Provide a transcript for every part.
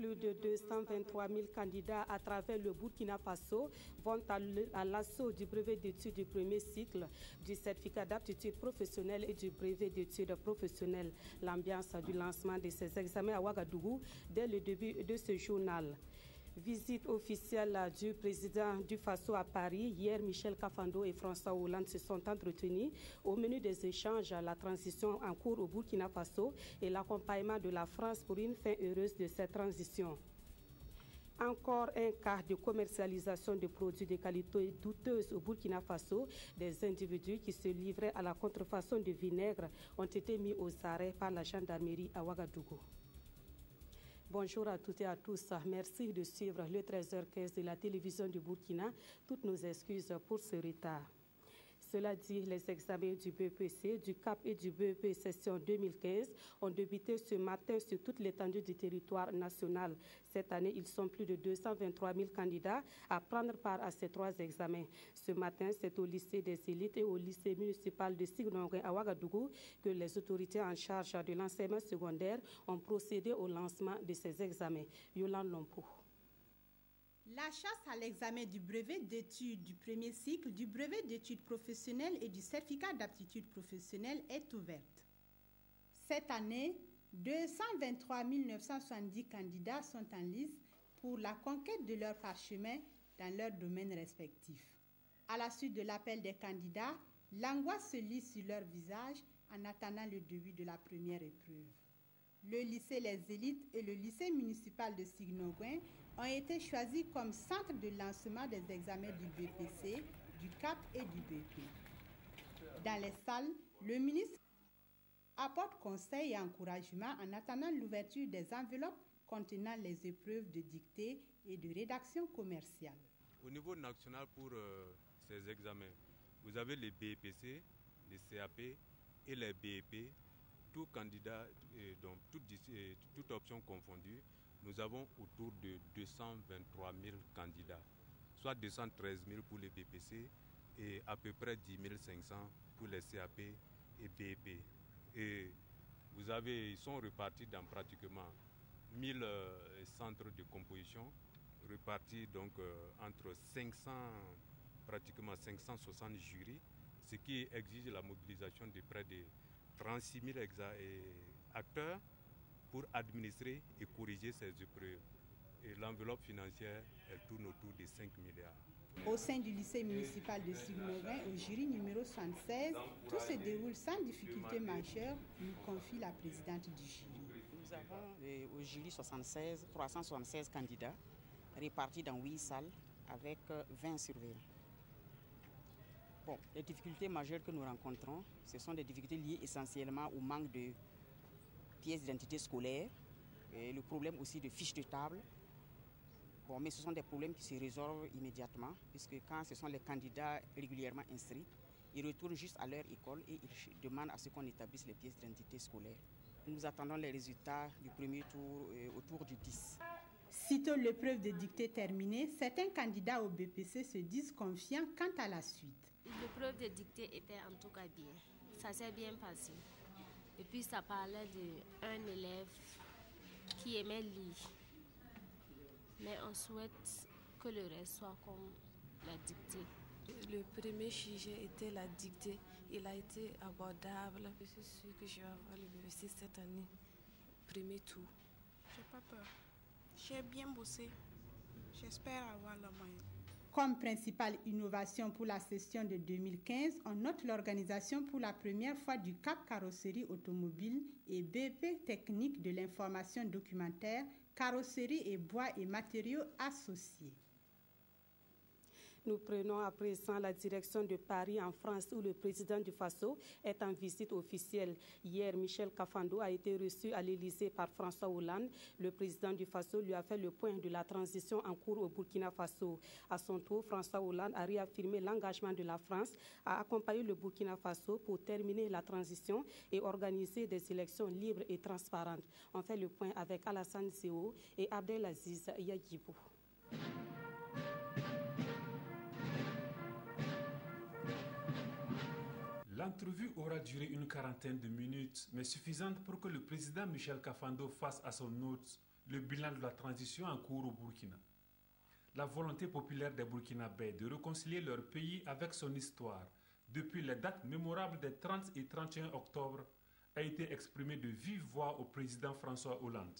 Plus de 223 000 candidats à travers le Burkina Faso vont à l'assaut du brevet d'études du premier cycle, du certificat d'aptitude professionnelle et du brevet d'études professionnelles. L'ambiance du lancement de ces examens à Ouagadougou dès le début de ce journal. Visite officielle du président du Faso à Paris. Hier, Michel Kafando et François Hollande se sont entretenus. Au menu des échanges, la transition en cours au Burkina Faso et l'accompagnement de la France pour une fin heureuse de cette transition. Encore un cas de commercialisation de produits de qualité douteuse au Burkina Faso. Des individus qui se livraient à la contrefaçon de vinaigre ont été mis aux arrêts par la gendarmerie à Ouagadougou. Bonjour à toutes et à tous. Merci de suivre le 13h15 de la télévision du Burkina. Toutes nos excuses pour ce retard. Cela dit, les examens du BEPC, du CAP et du BEP session 2015 ont débuté ce matin sur toute l'étendue du territoire national. Cette année, ils sont plus de 223 000 candidats à prendre part à ces trois examens. Ce matin, c'est au lycée des élites et au lycée municipal de Signonguin à Ouagadougou que les autorités en charge de l'enseignement secondaire ont procédé au lancement de ces examens. Yolande Lompo. La chasse à l'examen du brevet d'études du premier cycle, du brevet d'études professionnelles et du certificat d'aptitude professionnelle est ouverte. Cette année, 223 970 candidats sont en lice pour la conquête de leur parchemin dans leurs domaines respectifs. À la suite de l'appel des candidats, l'angoisse se lit sur leur visage en attendant le début de la première épreuve. Le lycée Les Élites et le lycée municipal de Signonguin ont été choisis comme centre de lancement des examens du BPC, du CAP et du BP. Dans les salles, le ministre apporte conseils et encouragements en attendant l'ouverture des enveloppes contenant les épreuves de dictée et de rédaction commerciale. Au niveau national pour ces examens, vous avez les BPC, les CAP et les BEP. Tout candidat, donc toute option confondue, nous avons autour de 223 000 candidats, soit 213 000 pour les BPC et à peu près 10 500 pour les CAP et BEP. Et ils sont repartis dans pratiquement 1000 centres de composition, repartis donc entre pratiquement 560 jurys, ce qui exige la mobilisation de près de 36 000 acteurs pour administrer et corriger ces épreuves. Et l'enveloppe financière, elle tourne autour de 5 milliards. Au sein du lycée municipal de Signonguin, au jury numéro 76, tout se déroule sans difficulté majeure, nous confie la présidente du jury. Nous avons au jury 76, 376 candidats répartis dans 8 salles avec 20 surveillants. Bon, les difficultés majeures que nous rencontrons, ce sont des difficultés liées essentiellement au manque de pièces d'identité scolaire et le problème aussi de fiches de table. Bon, mais ce sont des problèmes qui se résolvent immédiatement puisque quand ce sont les candidats régulièrement inscrits, ils retournent juste à leur école et ils demandent à ce qu'on établisse les pièces d'identité scolaire. Nous attendons les résultats du premier tour autour du 10. Sitôt l'épreuve de dictée terminée, certains candidats au BPC se disent confiants quant à la suite. L'épreuve de dictée était en tout cas bien. Ça s'est bien passé. Et puis ça parlait d'un élève qui aimait lire. Mais on souhaite que le reste soit comme la dictée. Le premier sujet était la dictée. Il a été abordable. Je suis sûre que je vais avoir le BPC cette année. Premier tour. J'ai pas peur. J'ai bien bossé. J'espère avoir la moyenne. Comme principale innovation pour la session de 2015, on note l'organisation pour la première fois du CAP carrosserie automobile et BP technique de l'information documentaire, carrosserie et bois et matériaux associés. Nous prenons à présent la direction de Paris en France où le président du Faso est en visite officielle. Hier, Michel Kafando a été reçu à l'Élysée par François Hollande. Le président du Faso lui a fait le point de la transition en cours au Burkina Faso. À son tour, François Hollande a réaffirmé l'engagement de la France à accompagner le Burkina Faso pour terminer la transition et organiser des élections libres et transparentes. On fait le point avec Alassane Zéo et Abdelaziz Yagibou. L'entrevue aura duré une quarantaine de minutes, mais suffisante pour que le président Michel Kafando fasse à son hôte le bilan de la transition en cours au Burkina. La volonté populaire des Burkinabés de réconcilier leur pays avec son histoire depuis les dates mémorables des 30 et 31 octobre a été exprimée de vive voix au président François Hollande.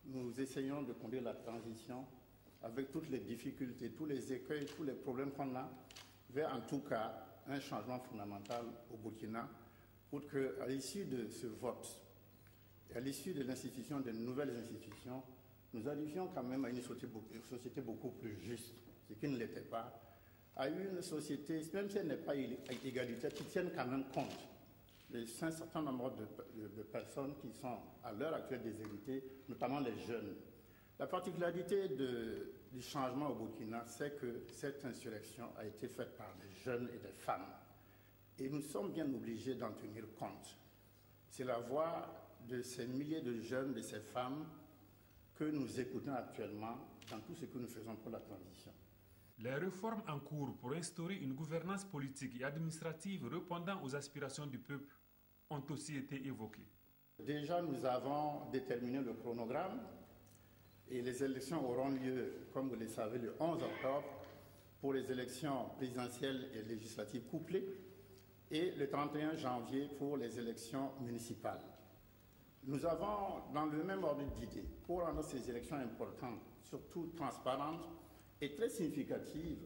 Nous essayons de conduire la transition avec toutes les difficultés, tous les écueils, tous les problèmes qu'on a, vers en tout cas un changement fondamental au Burkina, pour qu'à l'issue de ce vote, et à l'issue de l'institution de nouvelles institutions, nous arrivions quand même à une société beaucoup plus juste, ce qui ne l'était pas, à une société, même si elle n'est pas égalitaire, qui tienne quand même compte d'un certain nombre de personnes qui sont à l'heure actuelle déshéritées, notamment les jeunes. La particularité du changement au Burkina, c'est que cette insurrection a été faite par des jeunes et des femmes. Et nous sommes bien obligés d'en tenir compte. C'est la voix de ces milliers de jeunes, de ces femmes, que nous écoutons actuellement dans tout ce que nous faisons pour la transition. Les réformes en cours pour instaurer une gouvernance politique et administrative répondant aux aspirations du peuple ont aussi été évoquées. Déjà, nous avons déterminé le chronogramme et les élections auront lieu, comme vous le savez, le 11 octobre pour les élections présidentielles et législatives couplées et le 31 janvier pour les élections municipales. Nous avons, dans le même ordre d'idées, pour rendre ces élections importantes, surtout transparentes et très significatives,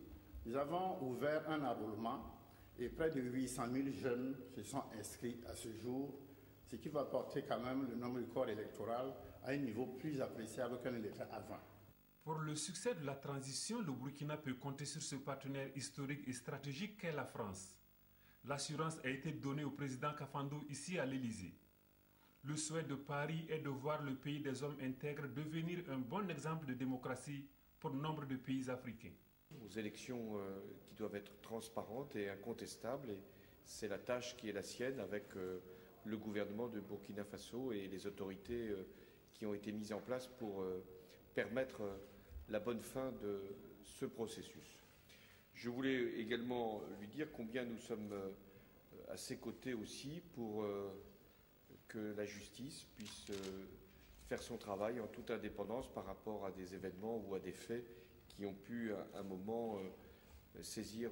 nous avons ouvert un enrôlement et près de 800 000 jeunes se sont inscrits à ce jour, ce qui va porter quand même le nombre du corps électoral à un niveau plus appréciable qu'un l'était avant. Pour le succès de la transition, le Burkina peut compter sur ce partenaire historique et stratégique qu'est la France. L'assurance a été donnée au président Kafando ici à l'Élysée. Le souhait de Paris est de voir le pays des hommes intègres devenir un bon exemple de démocratie pour nombre de pays africains. Aux élections qui doivent être transparentes et incontestables, et c'est la tâche qui est la sienne avec le gouvernement de Burkina Faso et les autorités qui ont été mises en place pour permettre la bonne fin de ce processus. Je voulais également lui dire combien nous sommes à ses côtés aussi pour que la justice puisse faire son travail en toute indépendance par rapport à des événements ou à des faits qui ont pu à un moment saisir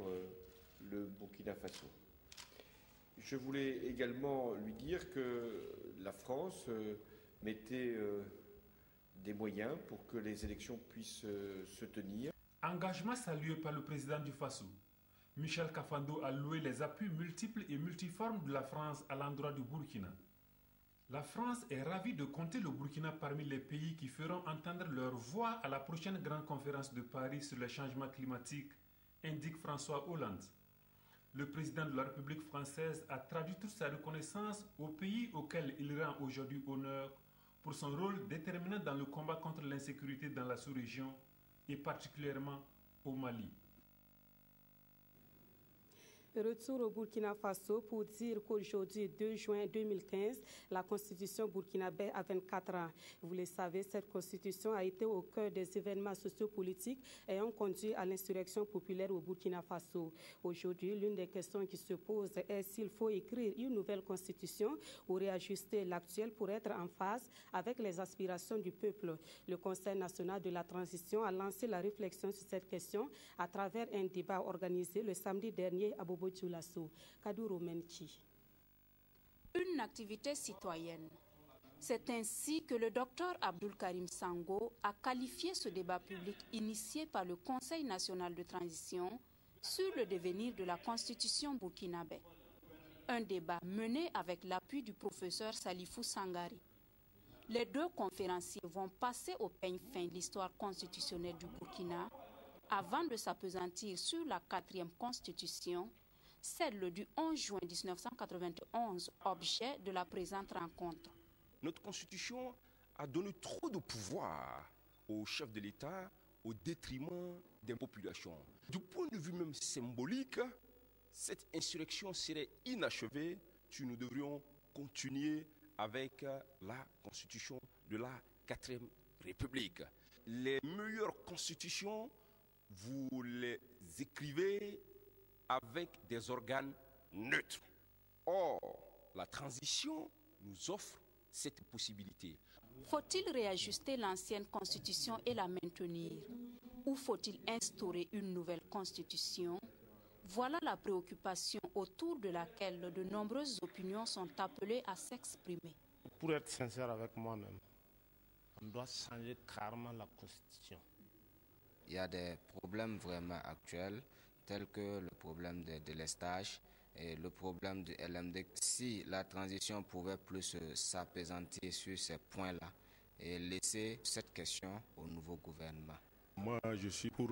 le Burkina Faso. Je voulais également lui dire que la France mettait des moyens pour que les élections puissent se tenir. Engagement salué par le président du Faso. Michel Kafando a loué les appuis multiples et multiformes de la France à l'endroit du Burkina. La France est ravie de compter le Burkina parmi les pays qui feront entendre leur voix à la prochaine grande conférence de Paris sur les changements climatiques, indique François Hollande. Le président de la République française a traduit toute sa reconnaissance au pays auquel il rend aujourd'hui honneur pour son rôle déterminant dans le combat contre l'insécurité dans la sous-région et particulièrement au Mali. Retour au Burkina Faso pour dire qu'aujourd'hui, 2 juin 2015, la constitution burkinabé a 24 ans. Vous le savez, cette constitution a été au cœur des événements sociopolitiques ayant conduit à l'insurrection populaire au Burkina Faso. Aujourd'hui, l'une des questions qui se pose est s'il faut écrire une nouvelle constitution ou réajuster l'actuelle pour être en phase avec les aspirations du peuple. Le Conseil national de la transition a lancé la réflexion sur cette question à travers un débat organisé le samedi dernier à Bobo Dioulasso. Kadouro Menchi. Une activité citoyenne. C'est ainsi que le docteur Abdoul Karim Sango a qualifié ce débat public initié par le Conseil national de transition sur le devenir de la constitution burkinabé. Un débat mené avec l'appui du professeur Salifou Sangari. Les deux conférenciers vont passer au peigne fin l'histoire constitutionnelle du Burkina avant de s'appesantir sur la 4e constitution, celle du 11 juin 1991, objet de la présente rencontre. Notre constitution a donné trop de pouvoir aux chefs de l'État au détriment des populations. Du point de vue même symbolique, cette insurrection serait inachevée si nous devrions continuer avec la constitution de la 4e République. Les meilleures constitutions, vous les écrivez avec des organes neutres. Or, la transition nous offre cette possibilité. Faut-il réajuster l'ancienne constitution et la maintenir? Ou faut-il instaurer une nouvelle constitution? Voilà la préoccupation autour de laquelle de nombreuses opinions sont appelées à s'exprimer. Pour être sincère avec moi-même, on doit changer carrément la constitution. Il y a des problèmes vraiment actuels, tels que le problème de délestage et le problème du LMD. Si la transition pouvait plus s'apaisantir sur ces points-là et laisser cette question au nouveau gouvernement. Moi, je suis pour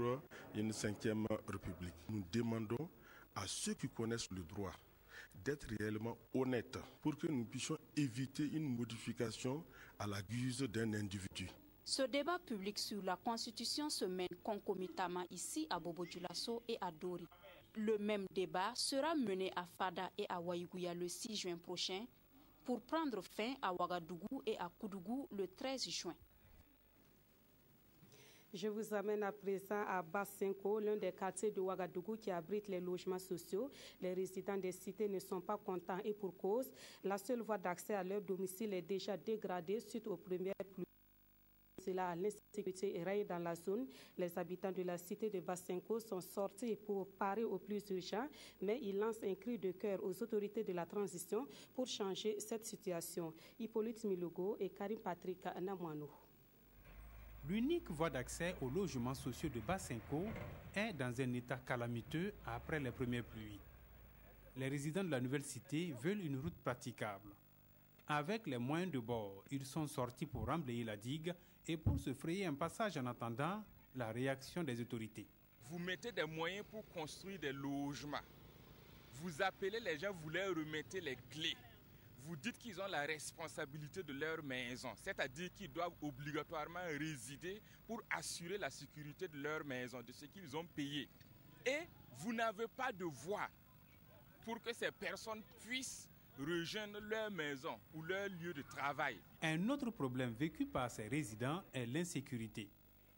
une 5e République. Nous demandons à ceux qui connaissent le droit d'être réellement honnêtes pour que nous puissions éviter une modification à la guise d'un individu. Ce débat public sur la Constitution se mène concomitamment ici à Bobo-Dioulasso et à Dori. Le même débat sera mené à Fada et à Waïgouya le 6 juin prochain pour prendre fin à Ouagadougou et à Koudougou le 13 juin. Je vous amène à présent à Basenko, l'un des quartiers de Ouagadougou qui abrite les logements sociaux. Les résidents des cités ne sont pas contents et pour cause. La seule voie d'accès à leur domicile est déjà dégradée suite aux premières pluies. Cela, l'insécurité règne dans la zone. Les habitants de la cité de Basenko sont sortis pour parer au plus urgent, mais ils lancent un cri de cœur aux autorités de la transition pour changer cette situation. Hippolyte Milogo et Karim Patrick Namouanou. L'unique voie d'accès aux logements sociaux de Basenko est dans un état calamiteux après les premières pluies. Les résidents de la nouvelle cité veulent une route praticable. Avec les moyens de bord, ils sont sortis pour remblayer la digue et pour se frayer un passage en attendant la réaction des autorités. Vous mettez des moyens pour construire des logements. Vous appelez les gens, vous leur remettez les clés. Vous dites qu'ils ont la responsabilité de leur maison, c'est-à-dire qu'ils doivent obligatoirement résider pour assurer la sécurité de leur maison, de ce qu'ils ont payé. Et vous n'avez pas de voie pour que ces personnes puissent rejoindre leur maison ou leur lieu de travail. Un autre problème vécu par ces résidents est l'insécurité.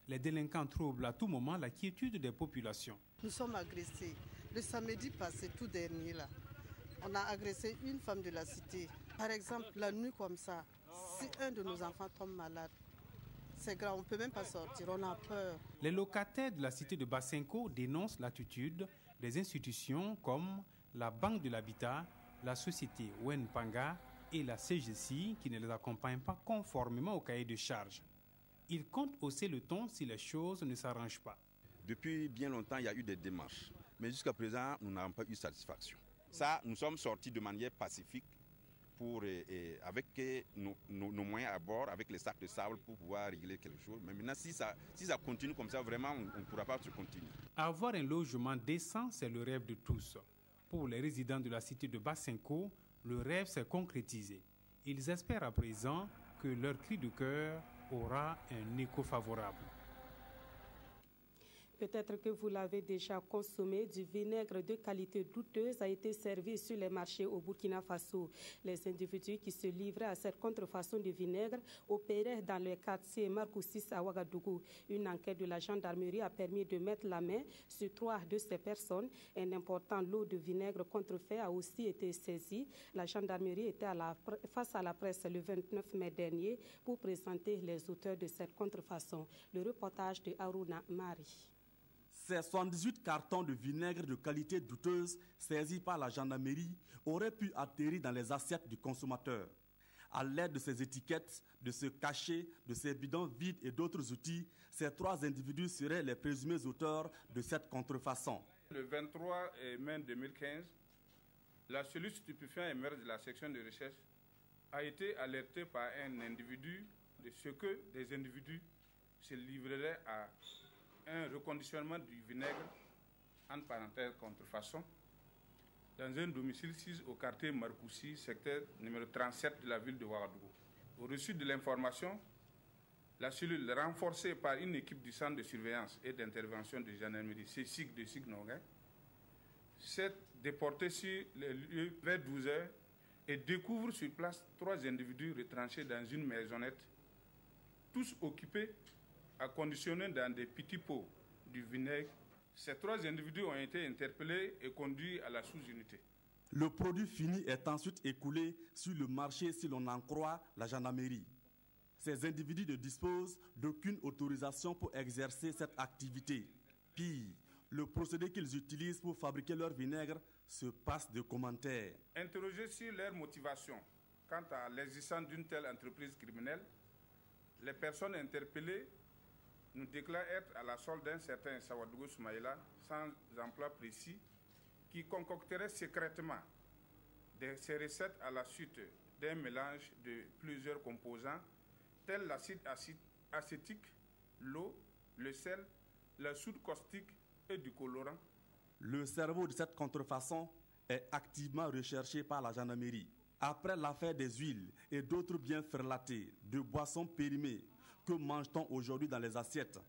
Les délinquants troublent à tout moment la quiétude des populations. Nous sommes agressés. Le samedi passé, tout dernier là, on a agressé une femme de la cité. Par exemple, la nuit comme ça, si un de nos enfants tombe malade, c'est grave, on ne peut même pas sortir, on a peur. Les locataires de la cité de Basenko dénoncent l'attitude des institutions comme la Banque de l'Habitat, la société Wenpanga et la CGC qui ne les accompagnent pas conformément au cahier de charges. Ils comptent hausser le ton si les choses ne s'arrangent pas. Depuis bien longtemps, il y a eu des démarches, mais jusqu'à présent, nous n'avons pas eu satisfaction. Ça, nous sommes sortis de manière pacifique avec nos moyens à bord, avec les sacs de sable pour pouvoir régler quelque chose. Mais maintenant, si ça continue comme ça, vraiment, on ne pourra pas se continuer. Avoir un logement décent, c'est le rêve de tous. Pour les résidents de la cité de Basenko, le rêve s'est concrétisé. Ils espèrent à présent que leur cri de cœur aura un écho favorable. Peut-être que vous l'avez déjà consommé, du vinaigre de qualité douteuse a été servi sur les marchés au Burkina Faso. Les individus qui se livraient à cette contrefaçon de vinaigre opéraient dans le quartier Marcoussis à Ouagadougou. Une enquête de la gendarmerie a permis de mettre la main sur 3 de ces personnes. Un important lot de vinaigre contrefait a aussi été saisi. La gendarmerie était face à la presse le 29 mai dernier pour présenter les auteurs de cette contrefaçon. Le reportage de Aruna Mari. Ces 78 cartons de vinaigre de qualité douteuse saisis par la gendarmerie auraient pu atterrir dans les assiettes du consommateur. À l'aide de ces étiquettes, de ce cachet, de ces bidons vides et d'autres outils, ces 3 individus seraient les présumés auteurs de cette contrefaçon. Le 23 mai 2015, la cellule stupéfiant émerge de la section de recherche a été alertée par un individu de ce que des individus se livreraient à un reconditionnement du vinaigre, entre parenthèses contrefaçon, dans un domicile 6 au quartier Marcoussis, secteur numéro 37 de la ville de Ouagadougou. Au reçu de l'information, la cellule renforcée par une équipe du centre de surveillance et d'intervention de gendarmerie CSIC de Signonga s'est déportée sur les lieux vers 12 h et découvre sur place 3 individus retranchés dans une maisonnette, tous occupés à conditionner dans des petits pots du vinaigre. Ces 3 individus ont été interpellés et conduits à la sous-unité. Le produit fini est ensuite écoulé sur le marché si l'on en croit la gendarmerie. Ces individus ne disposent d'aucune autorisation pour exercer cette activité. Pire, le procédé qu'ils utilisent pour fabriquer leur vinaigre se passe de commentaires. Interrogés sur leur motivation quant à l'existence d'une telle entreprise criminelle, les personnes interpellées nous déclarent être à la solde d'un certain Sawadougou Soumaïla, sans emploi précis, qui concocterait secrètement ces recettes à la suite d'un mélange de plusieurs composants, tels l'acide acétique, l'eau, le sel, la soude caustique et du colorant. Le cerveau de cette contrefaçon est activement recherché par la gendarmerie. Après l'affaire des huiles et d'autres biens ferlatés, de boissons périmées, que mange-t-on aujourd'hui dans les assiettes?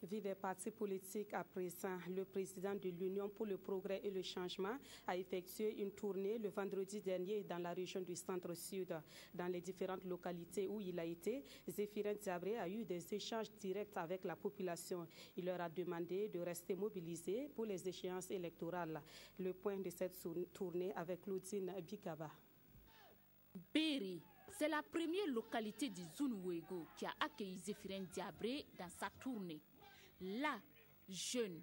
Vie des partis politiques à présent, le président de l'Union pour le progrès et le changement a effectué une tournée le vendredi dernier dans la région du Centre-Sud. Dans les différentes localités où il a été, Zéphirin Diabré a eu des échanges directs avec la population. Il leur a demandé de rester mobilisés pour les échéances électorales. Le point de cette tournée avec Claudine Bikaba. Béri, c'est la première localité du Zunwego qui a accueilli Zéphirin Diabré dans sa tournée. Là, jeunes,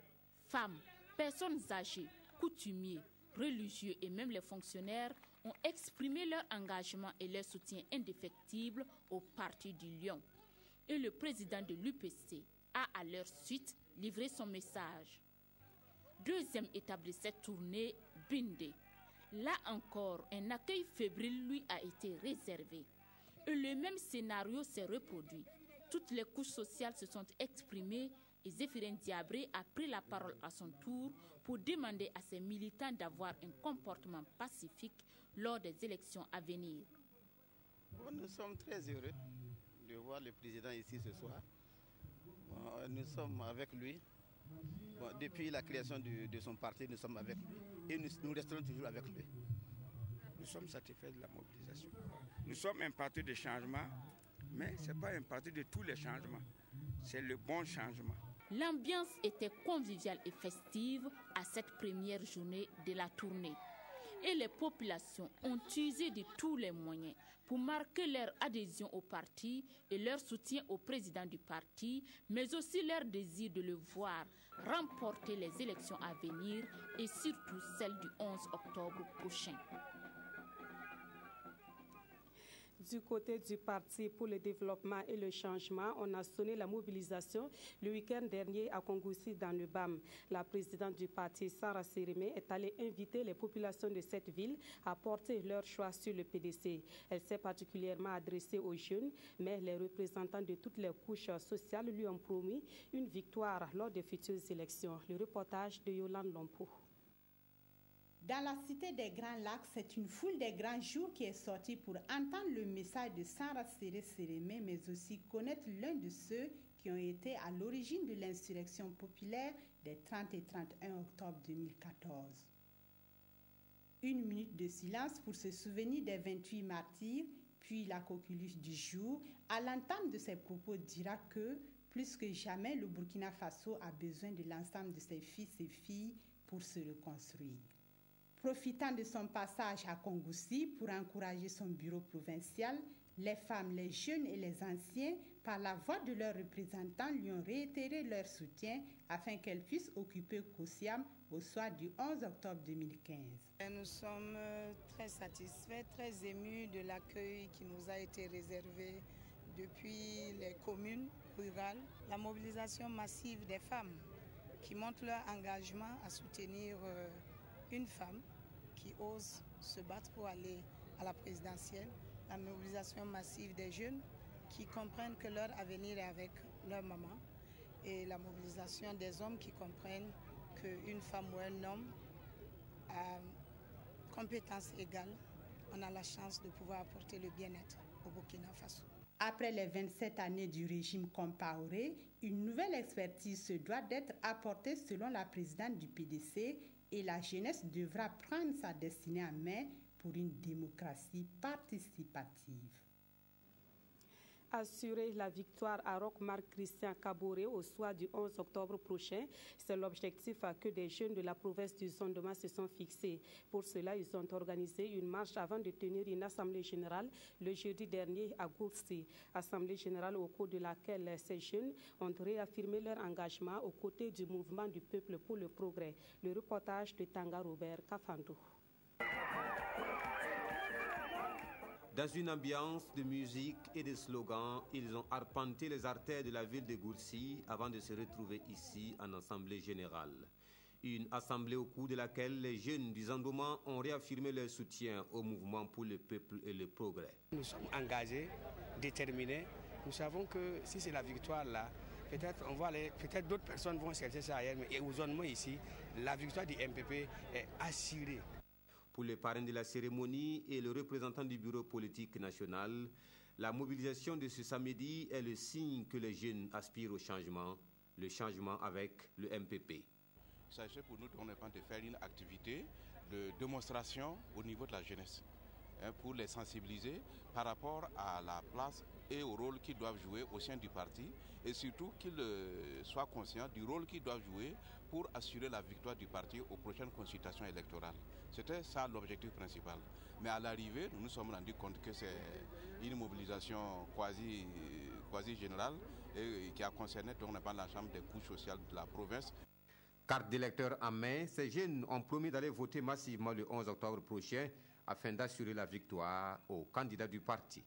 femmes, personnes âgées, coutumiers, religieux et même les fonctionnaires ont exprimé leur engagement et leur soutien indéfectible au Parti du Lion. Et le président de l'UPC a à leur suite livré son message. Deuxième étape de cette tournée, Bindé. Là encore, un accueil fébrile lui a été réservé. Et le même scénario s'est reproduit. Toutes les couches sociales se sont exprimées et Zéphirin Diabré a pris la parole à son tour pour demander à ses militants d'avoir un comportement pacifique lors des élections à venir. Bon, nous sommes très heureux de voir le président ici ce soir. Bon, nous sommes avec lui. Bon, depuis la création de son parti, nous sommes avec lui et nous resterons toujours avec lui. Nous sommes satisfaits de la mobilisation. Nous sommes un parti de changement, mais ce n'est pas un parti de tous les changements. C'est le bon changement. L'ambiance était conviviale et festive à cette première journée de la tournée. Et les populations ont usé de tous les moyens pour marquer leur adhésion au parti et leur soutien au président du parti, mais aussi leur désir de le voir remporter les élections à venir et surtout celles du 11 octobre prochain. Du côté du Parti pour le développement et le changement, on a sonné la mobilisation le week-end dernier à Kongoussi dans le BAM. La présidente du parti, Sarah Sérémé, est allée inviter les populations de cette ville à porter leur choix sur le PDC. Elle s'est particulièrement adressée aux jeunes, mais les représentants de toutes les couches sociales lui ont promis une victoire lors des futures élections. Le reportage de Yolande Lompo. Dans la cité des Grands Lacs, c'est une foule des grands jours qui est sortie pour entendre le message de Sarah Sérémé, mais aussi connaître l'un de ceux qui ont été à l'origine de l'insurrection populaire des 30 et 31 octobre 2014. Une minute de silence pour se souvenir des 28 martyrs, puis la coqueluche du jour. À l'entame de ses propos dira que, plus que jamais, le Burkina Faso a besoin de l'ensemble de ses fils et filles pour se reconstruire. Profitant de son passage à Kongoussi pour encourager son bureau provincial, les femmes, les jeunes et les anciens, par la voix de leurs représentants, lui ont réitéré leur soutien afin qu'elle puisse occuper Kosiam au soir du 11 octobre 2015. Nous sommes très satisfaits, très émus de l'accueil qui nous a été réservé depuis les communes rurales. La mobilisation massive des femmes qui montrent leur engagement à soutenir une femme qui ose se battre pour aller à la présidentielle, la mobilisation massive des jeunes qui comprennent que leur avenir est avec leur maman et la mobilisation des hommes qui comprennent qu'une femme ou un homme à compétences égales, on a la chance de pouvoir apporter le bien-être au Burkina Faso. Après les 27 années du régime Compaoré, une nouvelle expertise se doit d'être apportée selon la présidente du PDC et la jeunesse devra prendre sa destinée en main pour une démocratie participative. Assurer la victoire à Roch-Marc-Christian Kaboré au soir du 11 octobre prochain, c'est l'objectif que des jeunes de la province du Zondoma se sont fixés. Pour cela, ils ont organisé une marche avant de tenir une assemblée générale le jeudi dernier à Goursi. Assemblée générale au cours de laquelle ces jeunes ont réaffirmé leur engagement aux côtés du mouvement du peuple pour le progrès. Le reportage de Tanga Robert Kafando. Dans une ambiance de musique et de slogans, ils ont arpenté les artères de la ville de Goursi avant de se retrouver ici en assemblée générale. Une assemblée au cours de laquelle les jeunes du Zondoma ont réaffirmé leur soutien au mouvement pour le peuple et le progrès. Nous sommes engagés, déterminés. Nous savons que si c'est la victoire là, peut-être d'autres personnes vont chercher ça ailleurs, mais au Zondoma ici, la victoire du MPP est assurée. Pour les parrains de la cérémonie et le représentant du bureau politique national, la mobilisation de ce samedi est le signe que les jeunes aspirent au changement, le changement avec le MPP. Il s'agit pour nous de faire une activité de démonstration au niveau de la jeunesse, pour les sensibiliser par rapport à la place et au rôle qu'ils doivent jouer au sein du parti, et surtout qu'ils soient conscients du rôle qu'ils doivent jouer pour assurer la victoire du parti aux prochaines consultations électorales. C'était ça l'objectif principal. Mais à l'arrivée, nous nous sommes rendus compte que c'est une mobilisation quasi générale et qui a concerné l'ensemble des couches sociales de la province. Carte d'électeur en main, ces jeunes ont promis d'aller voter massivement le 11 octobre prochain afin d'assurer la victoire aux candidats du parti.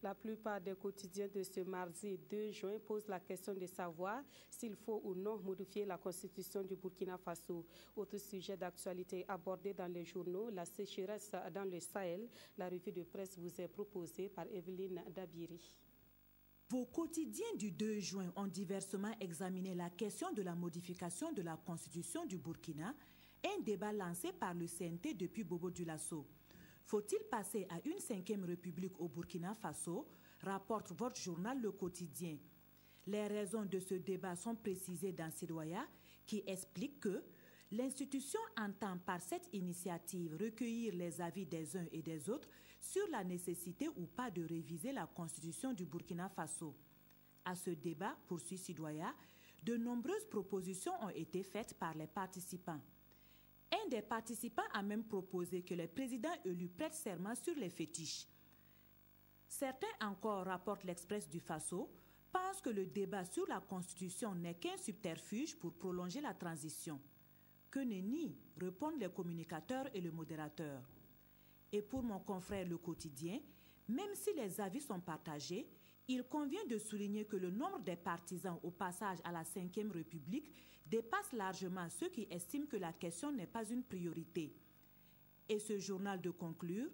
La plupart des quotidiens de ce mardi 2 juin posent la question de savoir s'il faut ou non modifier la constitution du Burkina Faso. Autre sujet d'actualité abordé dans les journaux, la sécheresse dans le Sahel. La revue de presse vous est proposée par Evelyne Dabiri. Vos quotidiens du 2 juin ont diversement examiné la question de la modification de la constitution du Burkina, un débat lancé par le CNT depuis Bobo Dioulasso. Faut-il passer à une 5e république au Burkina Faso, rapporte votre journal Le Quotidien. Les raisons de ce débat sont précisées dans Sidoya, qui explique que l'institution entend par cette initiative recueillir les avis des uns et des autres sur la nécessité ou pas de réviser la constitution du Burkina Faso. À ce débat, poursuit Sidoya, de nombreuses propositions ont été faites par les participants. Un des participants a même proposé que les présidents élus prêtent serment sur les fétiches. Certains encore, rapportent l'Express du Faso, pensent que le débat sur la Constitution n'est qu'un subterfuge pour prolonger la transition. Que nenni, répondent les communicateurs et le modérateur. Et pour mon confrère Le Quotidien, même si les avis sont partagés, il convient de souligner que le nombre des partisans au passage à la 5e République dépasse largement ceux qui estiment que la question n'est pas une priorité. Et ce journal de conclure,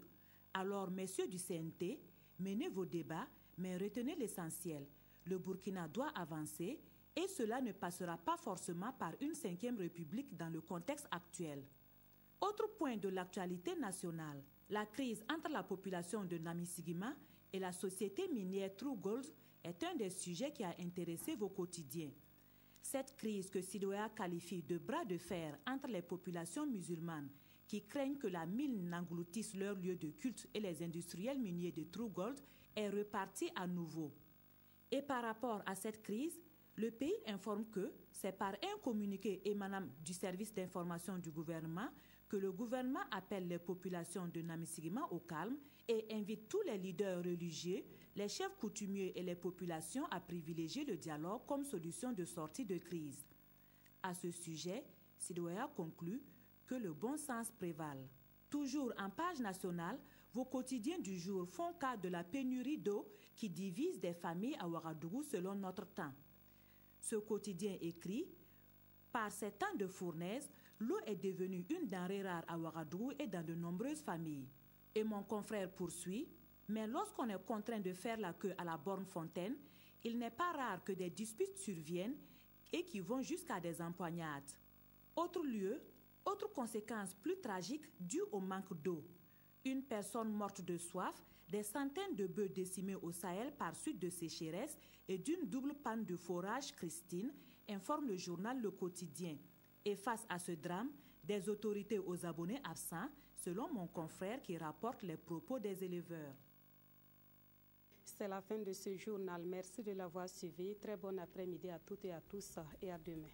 alors messieurs du CNT, menez vos débats, mais retenez l'essentiel. Le Burkina doit avancer et cela ne passera pas forcément par une 5e République dans le contexte actuel. Autre point de l'actualité nationale, la crise entre la population de Namisigima et la société minière True Gold est un des sujets qui a intéressé vos quotidiens. Cette crise que Sidoya qualifie de bras de fer entre les populations musulmanes qui craignent que la mine n'engloutisse leur lieu de culte et les industriels miniers de True Gold est repartie à nouveau. Et par rapport à cette crise, le pays informe que c'est par un communiqué émanant du service d'information du gouvernement que le gouvernement appelle les populations de Namisigima au calme et invite tous les leaders religieux, les chefs coutumiers et les populations à privilégier le dialogue comme solution de sortie de crise. À ce sujet, Sidoya conclut que le bon sens prévale. Toujours en page nationale, vos quotidiens du jour font cas de la pénurie d'eau qui divise des familles à Ouagadougou selon notre temps. Ce quotidien écrit « Par ces temps de fournaise, l'eau est devenue une denrée rare à Ouagadougou et dans de nombreuses familles. » Et mon confrère poursuit « Mais lorsqu'on est contraint de faire la queue à la borne fontaine, il n'est pas rare que des disputes surviennent et qui vont jusqu'à des empoignades. » Autre lieu, autre conséquence plus tragique due au manque d'eau. Une personne morte de soif, des centaines de bœufs décimés au Sahel par suite de sécheresse et d'une double panne de forage Christine, informe le journal Le Quotidien. Et face à ce drame, des autorités aux abonnés absents, selon mon confrère qui rapporte les propos des éleveurs. C'est la fin de ce journal. Merci de l'avoir suivi. Très bon après-midi à toutes et à tous et à demain.